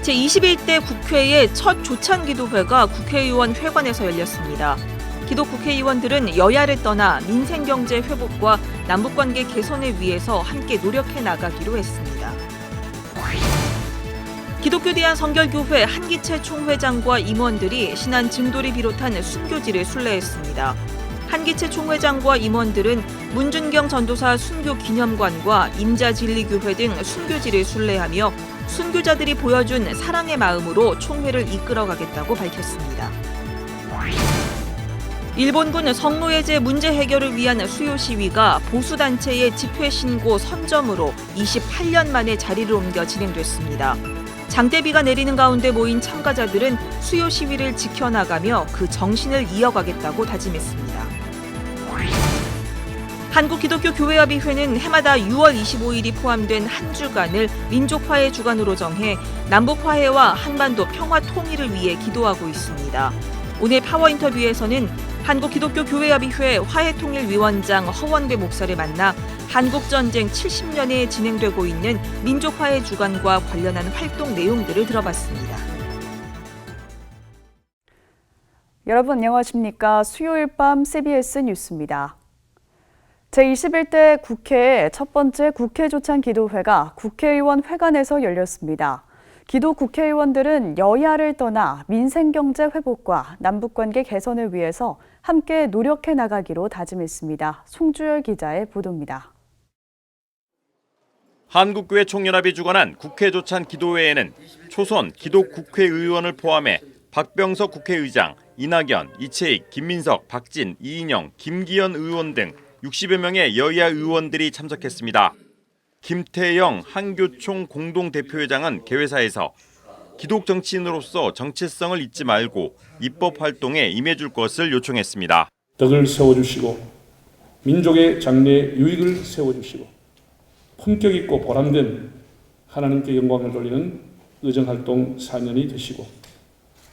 제21대 국회의 첫 조찬기도회가 국회의원 회관에서 열렸습니다. 기독 국회의원들은 여야를 떠나 민생경제 회복과 남북관계 개선을 위해서 함께 노력해 나가기로 했습니다. 기독교대한 성결교회 한기채 총회장과 임원들이 신안 증도를 비롯한 순교지를 순례했습니다. 한기채 총회장과 임원들은 문준경 전도사 순교기념관과 임자진리교회 등 순교지를 순례하며 순교자들이 보여준 사랑의 마음으로 총회를 이끌어가겠다고 밝혔습니다. 일본군 성노예제 문제 해결을 위한 수요 시위가 보수단체의 집회 신고 선점으로 28년 만에 자리를 옮겨 진행됐습니다. 장대비가 내리는 가운데 모인 참가자들은 수요 시위를 지켜나가며 그 정신을 이어가겠다고 다짐했습니다. 한국기독교교회협의회는 해마다 6월 25일이 포함된 한 주간을 민족화의 주간으로 정해 남북화해와 한반도 평화 통일을 위해 기도하고 있습니다. 오늘 파워 인터뷰에서는 한국기독교교회협의회 화해통일위원장 허원배 목사를 만나 한국전쟁 70년에 진행되고 있는 민족화의 주간과 관련한 활동 내용들을 들어봤습니다. 여러분 안녕하십니까? 수요일 밤 CBS 뉴스입니다. 제21대 국회의 첫 번째 국회조찬기도회가 국회의원 회관에서 열렸습니다. 기독 국회의원들은 여야를 떠나 민생경제 회복과 남북관계 개선을 위해서 함께 노력해 나가기로 다짐했습니다. 송주열 기자의 보도입니다. 한국교회 총연합이 주관한 국회조찬기도회에는 초선 기독 국회의원을 포함해 박병석 국회의장, 이낙연, 이채익, 김민석, 박진, 이인영, 김기현 의원 등 60여 명의 여야 의원들이 참석했습니다. 김태영 한교총 공동대표회장은 개회사에서 기독 정치인으로서 정체성을 잊지 말고 입법 활동에 임해줄 것을 요청했습니다. 덕을 세워주시고 민족의 장래에 유익을 세워주시고 품격 있고 보람된 하나님께 영광을 돌리는 의정활동 4년이 되시고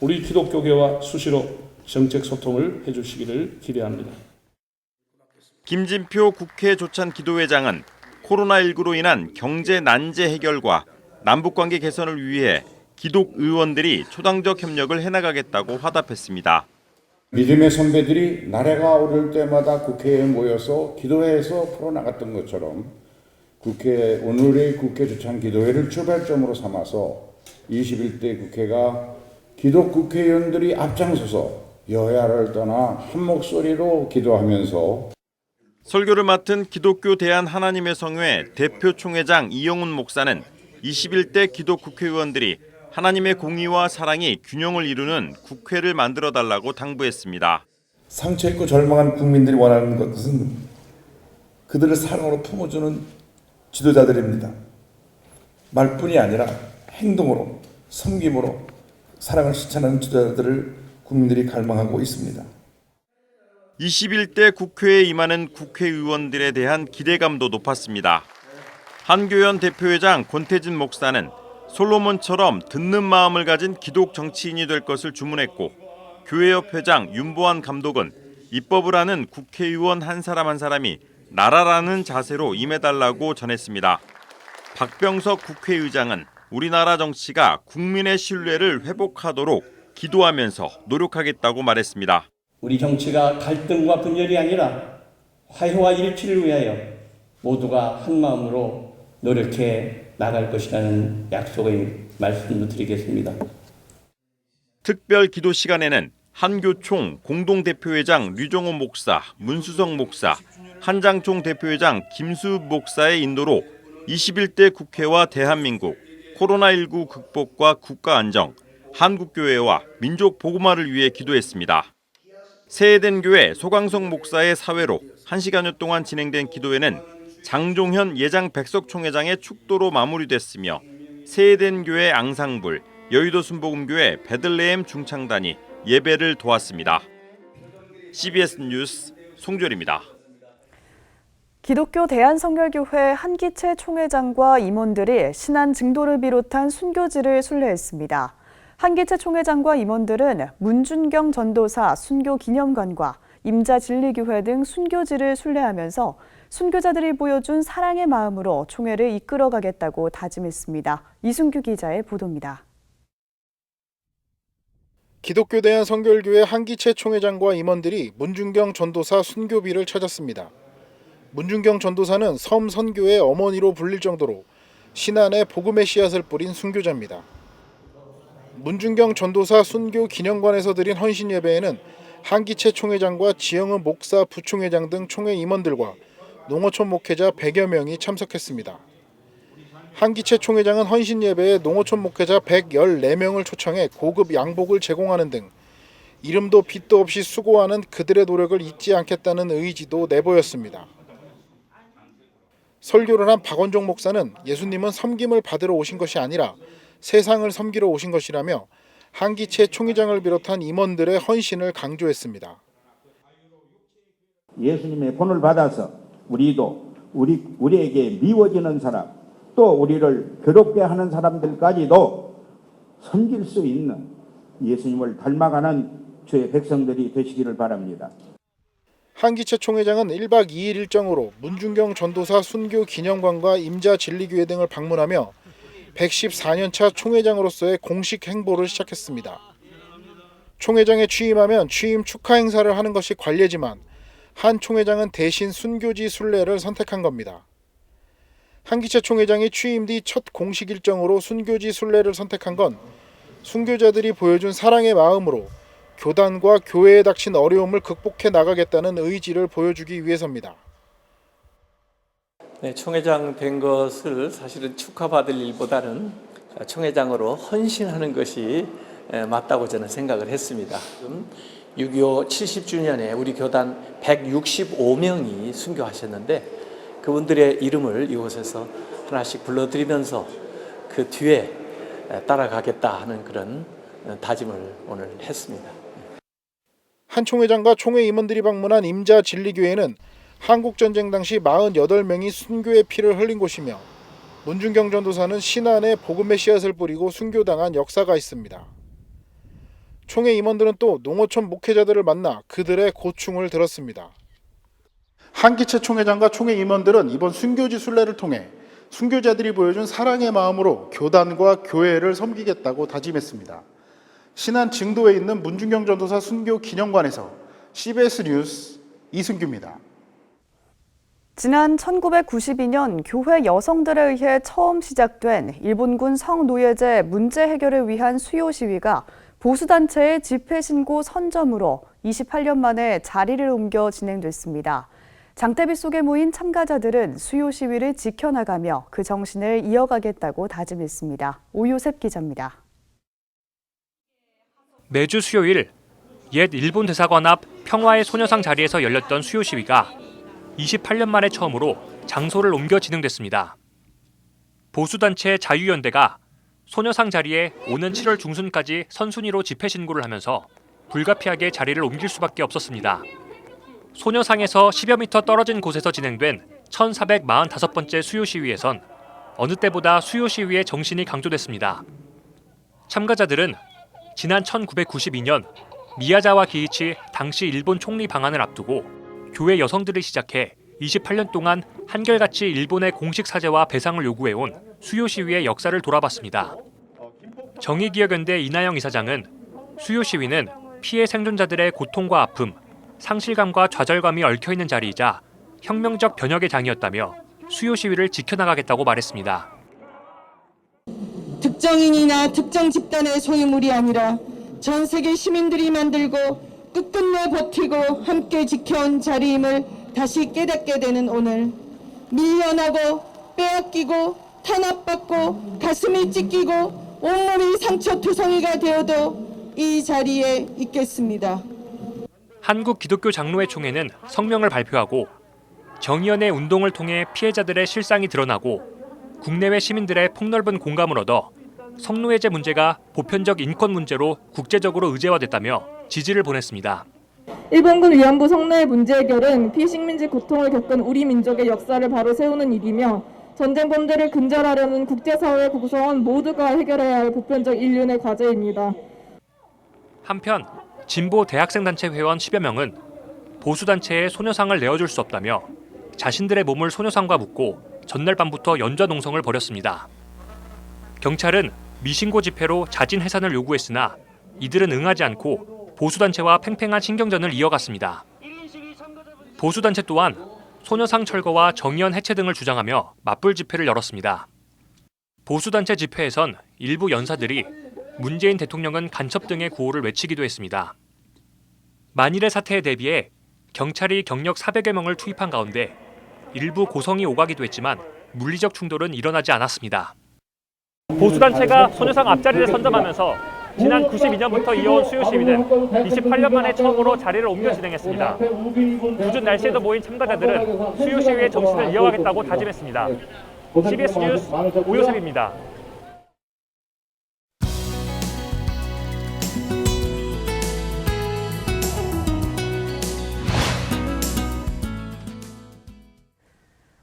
우리 기독교계와 수시로 정책 소통을 해주시기를 기대합니다. 김진표 국회조찬기도회장은 코로나19로 인한 경제 난제 해결과 남북관계 개선을 위해 기독 의원들이 초당적 협력을 해나가겠다고 화답했습니다. 믿음의 선배들이 나라가 어려울 때마다 국회에 모여서 기도회에서 풀어나갔던 것처럼 오늘의 국회조찬기도회를 출발점으로 삼아서 21대 국회가 기독 국회의원들이 앞장서서 여야를 떠나 한 목소리로 기도하면서 설교를 맡은 기독교 대한 하나님의 성회 대표 총회장 이영훈 목사는 21대 기독 국회의원들이 하나님의 공의와 사랑이 균형을 이루는 국회를 만들어달라고 당부했습니다. 상처있고 절망한 국민들이 원하는 것은 그들을 사랑으로 품어주는 지도자들입니다. 말뿐이 아니라 행동으로, 섬김으로 사랑을 실천하는 지도자들을 국민들이 갈망하고 있습니다. 21대 국회에 임하는 국회의원들에 대한 기대감도 높았습니다. 한교연 대표회장 권태진 목사는 솔로몬처럼 듣는 마음을 가진 기독 정치인이 될 것을 주문했고 교회협 회장 윤보한 감독은 입법을 하는 국회의원 한 사람이 나라라는 자세로 임해달라고 전했습니다. 박병석 국회의장은 우리나라 정치가 국민의 신뢰를 회복하도록 기도하면서 노력하겠다고 말했습니다. 우리 정치가 갈등과 분열이 아니라 화해와 일치를 위하여 모두가 한 마음으로 노력해 나갈 것이라는 약속의 말씀을 드리겠습니다. 특별 기도 시간에는 한교총 공동대표회장 류정호 목사, 문수성 목사, 한장총 대표회장 김수읍 목사의 인도로 21대 국회와 대한민국, 코로나19 극복과 국가안정, 한국교회와 민족 복음화를 위해 기도했습니다. 세해된 교회 소강성 목사의 사회로 1시간여 동안 진행된 기도회는 장종현 예장 백석총회장의 축도로 마무리됐으며 세해된 교회 앙상블, 여의도 순복음교회 베들레헴 중창단이 예배를 도왔습니다. CBS 뉴스 송주열입니다. 기독교 대한성결교회 한기채 총회장과 임원들이 신안 증도를 비롯한 순교지를 순례했습니다. 한기채 총회장과 임원들은 문준경 전도사 순교기념관과 임자진리교회 등 순교지를 순례하면서 순교자들이 보여준 사랑의 마음으로 총회를 이끌어가겠다고 다짐했습니다. 이순규 기자의 보도입니다. 기독교 대한성결교회 한기채 총회장과 임원들이 문준경 전도사 순교비를 찾았습니다. 문준경 전도사는 섬 선교의 어머니로 불릴 정도로 신안에 복음의 씨앗을 뿌린 순교자입니다. 문준경 전도사 순교 기념관에서 드린 헌신 예배에는 한기채 총회장과 지영은 목사 부총회장 등 총회 임원들과 농어촌 목회자 100여 명이 참석했습니다. 한기채 총회장은 헌신 예배에 농어촌 목회자 114명을 초청해 고급 양복을 제공하는 등 이름도 빚도 없이 수고하는 그들의 노력을 잊지 않겠다는 의지도 내보였습니다. 설교를 한 박원종 목사는 예수님은 섬김을 받으러 오신 것이 아니라 세상을 섬기러 오신 것이라며 한기채 총회장을 비롯한 임원들의 헌신을 강조했습니다. 예수님의 본을 받아서 우리에게 미워지는 사람, 또 우리를 괴롭게 하는 사람들까지도 섬길 수 있는 예수님을 닮아가는 주의 백성들이 되시기를 바랍니다. 한기채 총회장은 1박 2일 일정으로 문준경 전도사 순교 기념관과 임자 진리교회 등을 방문하며 114년차 총회장으로서의 공식 행보를 시작했습니다. 총회장에 취임하면 취임 축하 행사를 하는 것이 관례지만 한 총회장은 대신 순교지 순례를 선택한 겁니다. 한기채 총회장이 취임 뒤 첫 공식 일정으로 순교지 순례를 선택한 건 순교자들이 보여준 사랑의 마음으로 교단과 교회에 닥친 어려움을 극복해 나가겠다는 의지를 보여주기 위해서입니다. 네, 총회장 된 것을 사실은 축하받을 일보다는 총회장으로 헌신하는 것이 맞다고 저는 생각을 했습니다. 6.25 70주년에 우리 교단 165명이 순교하셨는데 그분들의 이름을 이곳에서 하나씩 불러드리면서 그 뒤에 따라가겠다 하는 그런 다짐을 오늘 했습니다. 한 총회장과 총회 임원들이 방문한 임자 진리교회는 한국전쟁 당시 48명이 순교의 피를 흘린 곳이며 문준경 전도사는 신안에 복음의 씨앗을 뿌리고 순교당한 역사가 있습니다. 총회 임원들은 또 농어촌 목회자들을 만나 그들의 고충을 들었습니다. 한기채 총회장과 총회 임원들은 이번 순교지 순례를 통해 순교자들이 보여준 사랑의 마음으로 교단과 교회를 섬기겠다고 다짐했습니다. 신안 증도에 있는 문준경 전도사 순교 기념관에서 CBS 뉴스 이승규입니다. 지난 1992년 교회 여성들에 의해 처음 시작된 일본군 성노예제 문제 해결을 위한 수요 시위가 보수단체의 집회신고 선점으로 28년 만에 자리를 옮겨 진행됐습니다. 장대비 속에 모인 참가자들은 수요 시위를 지켜나가며 그 정신을 이어가겠다고 다짐했습니다. 오요셉 기자입니다. 매주 수요일 옛 일본 대사관 앞 평화의 소녀상 자리에서 열렸던 수요 시위가 28년 만에 처음으로 장소를 옮겨 진행됐습니다. 보수단체 자유연대가 소녀상 자리에 오는 7월 중순까지 선순위로 집회 신고를 하면서 불가피하게 자리를 옮길 수밖에 없었습니다. 소녀상에서 10여 미터 떨어진 곳에서 진행된 1445번째 수요 시위에선 어느 때보다 수요 시위의 정신이 강조됐습니다. 참가자들은 지난 1992년 미야자와 기이치 당시 일본 총리 방한을 앞두고 교회 여성들을 시작해 28년 동안 한결같이 일본의 공식 사죄와 배상을 요구해온 수요 시위의 역사를 돌아봤습니다. 정의기억연대 이나영 이사장은 수요 시위는 피해 생존자들의 고통과 아픔, 상실감과 좌절감이 얽혀있는 자리이자 혁명적 변혁의 장이었다며 수요 시위를 지켜나가겠다고 말했습니다. 특정인이나 특정 집단의 소유물이 아니라 전 세계 시민들이 만들고 끝끝내 버티고 함께 지켜온 자리임을 다시 깨닫게 되는 오늘, 밀려나고 빼앗기고 탄압받고 가슴이 찢기고 온몸이 상처투성이가 되어도 이 자리에 있겠습니다. 한국기독교장로회총회는 성명을 발표하고 정의연의 운동을 통해 피해자들의 실상이 드러나고 국내외 시민들의 폭넓은 공감을 얻어 성노예제 문제가 보편적 인권 문제로 국제적으로 의제화됐다며 지지를 보냈습니다. 일본군 위안부 성노예 문제 해결은 피식민지 고통을 겪은 우리 민족의 역사를 바로 세우는 일이며 전쟁 범죄를 근절하려는 국제사회 구성원 모두가 해결해야 할 보편적 인륜의 과제입니다. 한편 진보 대학생단체 회원 10여 명은 보수단체에 소녀상을 내어줄 수 없다며 자신들의 몸을 소녀상과 묶고 전날 밤부터 연좌농성을 벌였습니다. 경찰은 미신고 집회로 자진 해산을 요구했으나 이들은 응하지 않고 보수단체와 팽팽한 신경전을 이어갔습니다. 보수단체 또한 소녀상 철거와 정의연 해체 등을 주장하며 맞불 집회를 열었습니다. 보수단체 집회에선 일부 연사들이 문재인 대통령은 간첩 등의 구호를 외치기도 했습니다. 만일의 사태에 대비해 경찰이 경력 400여 명을 투입한 가운데 일부 고성이 오가기도 했지만 물리적 충돌은 일어나지 않았습니다. 보수단체가 소녀상 앞자리를 선점하면서 지난 92년부터 이어온 수요 시위는 28년 만에 처음으로 자리를 옮겨 진행했습니다. 궂은 날씨에도 모인 참가자들은 수요 시위의 정신을 이어가겠다고 다짐했습니다. CBS 뉴스 오요셉입니다.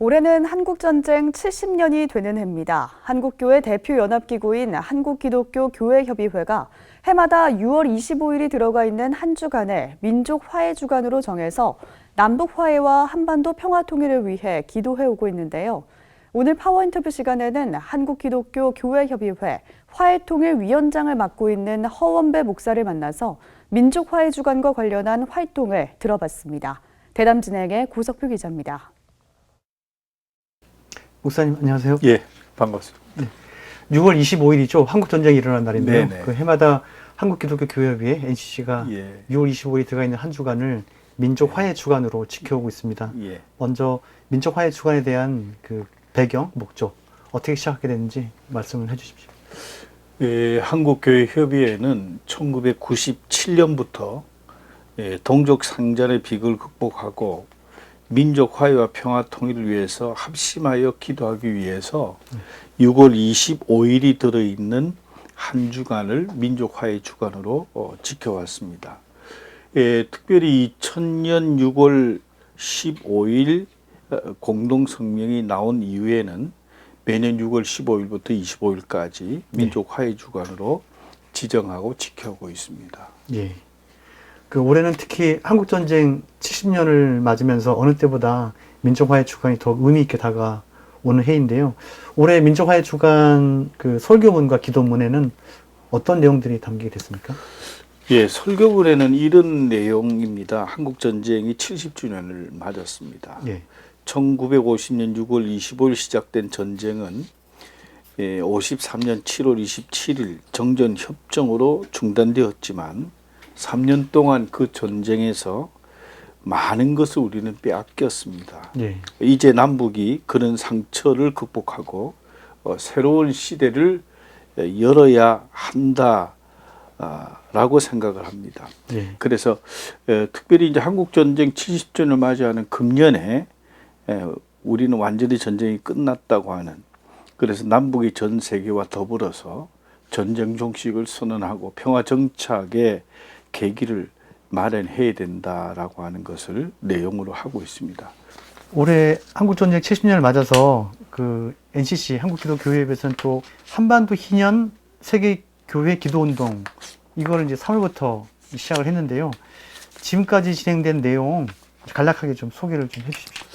올해는 한국전쟁 70년이 되는 해입니다. 한국교회 대표 연합기구인 한국기독교교회협의회가 해마다 6월 25일이 들어가 있는 한 주간을 민족화해주간으로 정해서 남북화해와 한반도 평화통일을 위해 기도해오고 있는데요. 오늘 파워인터뷰 시간에는 한국기독교교회협의회 화해통일위원장을 맡고 있는 허원배 목사를 만나서 민족화해주간과 관련한 활동을 들어봤습니다. 대담 진행의 고석표 기자입니다. 목사님 안녕하세요. 예, 반갑습니다. 네. 6월 25일이죠. 한국전쟁이 일어난 날인데요. 네네. 그 해마다 한국기독교교회협의회 NCC가 예. 6월 25일이 들어가 있는 한 주간을 민족화해 주간으로 지켜오고 있습니다. 예. 먼저 민족화해 주간에 대한 그 배경, 목적, 어떻게 시작하게 됐는지 말씀을 해주십시오. 예, 한국교회협의회는 1997년부터 동족 상잔의 비극을 극복하고 민족 화해와 평화 통일을 위해서 합심하여 기도하기 위해서 6월 25일이 들어있는 한 주간을 민족 화해 주간으로 지켜왔습니다. 특별히 2000년 6월 15일 공동성명이 나온 이후에는 매년 6월 15일부터 25일까지 민족 화해 주간으로 지정하고 지켜오고 있습니다. 예. 그 올해는 특히 한국전쟁 70년을 맞으면서 어느 때보다 민족화해 주간이 더 의미 있게 다가오는 해인데요. 올해 민족화해 주간 그 설교문과 기도문에는 어떤 내용들이 담기게 됐습니까? 예, 설교문에는 이런 내용입니다. 한국전쟁이 70주년을 맞았습니다. 예. 1950년 6월 25일 시작된 전쟁은 53년 7월 27일 정전협정으로 중단되었지만 3년 동안 그 전쟁에서 많은 것을 우리는 빼앗겼습니다. 예. 이제 남북이 그런 상처를 극복하고 새로운 시대를 열어야 한다라고 생각을 합니다. 예. 그래서 특별히 이제 한국전쟁 70주년을 맞이하는 금년에 우리는 완전히 전쟁이 끝났다고 하는, 그래서 남북이 전 세계와 더불어서 전쟁 종식을 선언하고 평화 정착의 계기를 마련해야 된다라고 하는 것을 내용으로 하고 있습니다. 올해 한국전쟁 70년을 맞아서 그 NCC 한국기독교회협에서는 또 한반도 희년 세계교회 기도운동 이거를 이제 3월부터 시작을 했는데요. 지금까지 진행된 내용 간략하게 좀 소개를 좀 해주십시오.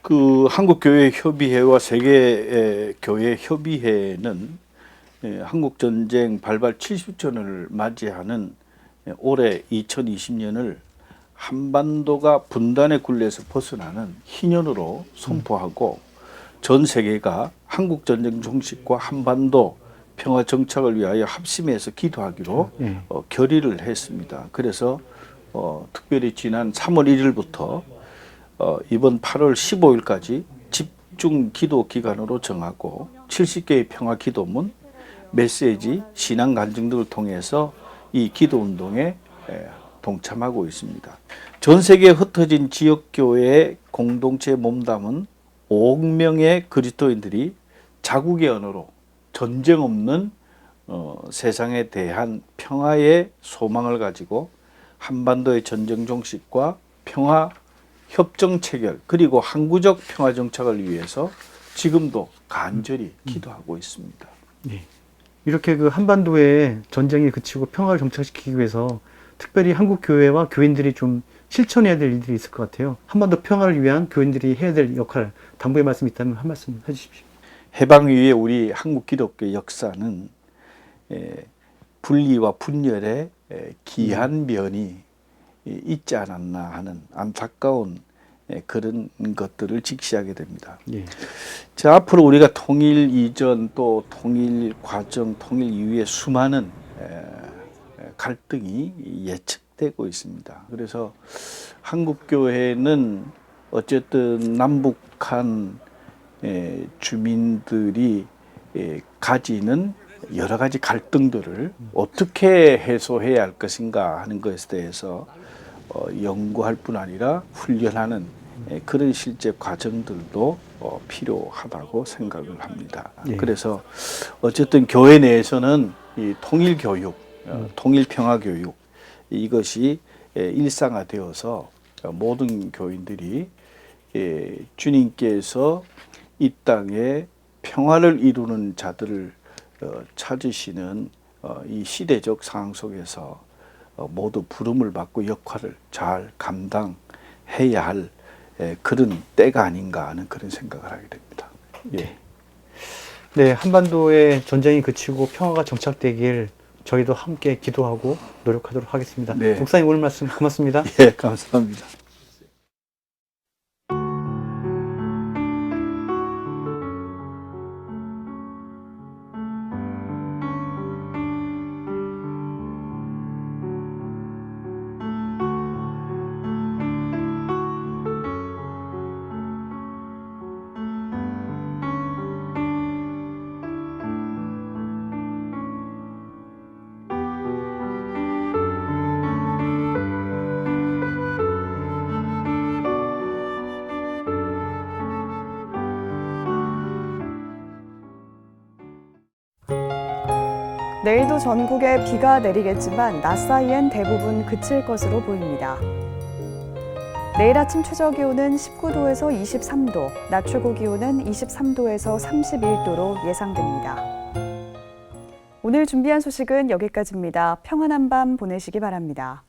그 한국교회협의회와 세계교회협의회는 한국전쟁 발발 70주년을 맞이하는 올해 2020년을 한반도가 분단의 굴레에서 벗어나는 희년으로 선포하고 전 세계가 한국전쟁 종식과 한반도 평화 정착을 위하여 합심해서 기도하기로 결의를 했습니다. 그래서 특별히 지난 3월 1일부터 이번 8월 15일까지 집중 기도 기간으로 정하고 70개의 평화 기도문, 메시지, 신앙 간증 등을 통해서 이 기도 운동에 동참하고 있습니다. 전 세계에 흩어진 지역교회의 공동체에 몸담은 5억 명의 그리스도인들이 자국의 언어로 전쟁 없는 세상에 대한 평화의 소망을 가지고 한반도의 전쟁 종식과 평화 협정 체결 그리고 항구적 평화 정착을 위해서 지금도 간절히 기도하고 있습니다. 네. 이렇게 그 한반도에 전쟁이 그치고 평화를 정착시키기 위해서 특별히 한국 교회와 교인들이 좀 실천해야 될 일들이 있을 것 같아요. 한반도 평화를 위한 교인들이 해야 될 역할, 당부의 말씀이 있다면 한 말씀 해주십시오. 해방 이후에 우리 한국 기독교 역사는 분리와 분열의 기한 면이 있지 않았나 하는 안타까운 그런 것들을 직시하게 됩니다. 예. 자, 앞으로 우리가 통일 이전 또 통일 과정, 통일 이후에 수많은 갈등이 예측되고 있습니다. 그래서 한국교회는 어쨌든 남북한 주민들이 가지는 여러 가지 갈등들을 어떻게 해소해야 할 것인가 하는 것에 대해서 연구할 뿐 아니라 훈련하는 그런 실제 과정들도 필요하다고 생각을 합니다. 예. 그래서 어쨌든 교회 내에서는 이 통일 교육, 통일 평화 교육 이것이 일상화되어서 모든 교인들이 주님께서 이 땅에 평화를 이루는 자들을 찾으시는 이 시대적 상황 속에서 모두 부름을 받고 역할을 잘 감당해야 할 그런 때가 아닌가 하는 그런 생각을 하게 됩니다. 예. 네, 한반도의 전쟁이 그치고 평화가 정착되길 저희도 함께 기도하고 노력하도록 하겠습니다. 네. 목사님 오늘 말씀 고맙습니다. 예, 감사합니다. 내일도 전국에 비가 내리겠지만 낮 사이엔 대부분 그칠 것으로 보입니다. 내일 아침 최저 기온은 19도에서 23도, 낮 최고 기온은 23도에서 31도로 예상됩니다. 오늘 준비한 소식은 여기까지입니다. 평안한 밤 보내시기 바랍니다.